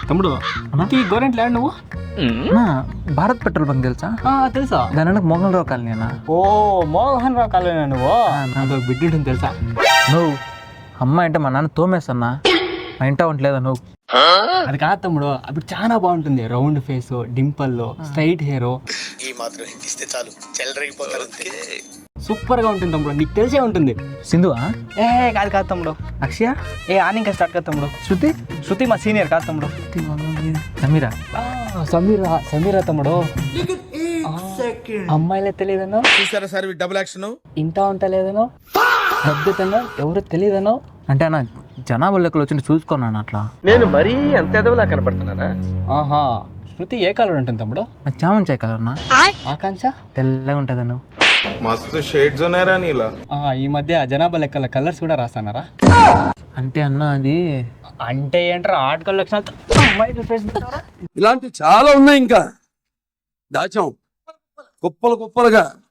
తమ్ముడు ఈ government land నువ్వు భారత్ పెట్రోల్ బంక్ తెలుసా? తెలుసా? దాని వెనక మోహన్ రావు కాలనీ అన్న. ఓ మోహన్ రావు కాలేనా నువ్వు? అదొక బిడ్డ ఉంటుంది తెలుసా? నువ్వు అమ్మాయి అంటే మా నాన్న తోమేసన్నా, మా ఇంట ఉండలేదా నువ్వు? అది కాదు తమ్ముడు, అప్పుడు చాలా బాగుంటుంది. రౌండ్ ఫేస్, డింపల్, స్ట్రైట్ హెయిర్, ఈ మాత్రం ఇస్తే చాలు చెల్లరగిపోతారు. సూపర్ గా ఉంటుంది తమ్ముడు. నీకు తెలిసే ఉంటుంది. సింధువా? కాదు కాదు తమ్ముడు. అక్షయ? ఆని ఇంకా స్టార్ట్ కాదు తమ్ముడు. శృతి? శృతి మా సీనియర్ కాదు తమ్ముడు. సమీరా? సమీరా తమ్ముడు. అమ్మాయిలే తెలియదనో, చూసారా సార్ డబుల్ యాక్షన్. ఇంటా ఉంటా లేదనో, సభ్యతనో ఎవరు తెలియదనో. అంటే అన్న జనాభా లెక్కలు వచ్చి చూసుకున్నాను అట్లా. నేను మరీ అంత ఎదవలా కనపడుతున్నానా? ఆహా, శృతి ఏ కలర్ ఉంటుంది తమ్ముడు? నాకు చామన్ చాయ్ కలర్ అన్న. ఆకాంక్ష తెల్లగా ఉంటుంది నువ్వు. మస్తు షేడ్స్ ఉన్నాయరా నీలా. ఈ మధ్య జనాభా లెక్కల కలర్స్ కూడా రాస్తానారా? అంటే అన్న అది అంటే ఏంట్రా ఆర్టికల్ లక్షణాలు అమ్మాయిల ఫేస్ ఉంటారా? ఇలాంటి చాలా ఉన్నాయి, ఇంకా దాచాం కుప్పలు కుప్పలుగా.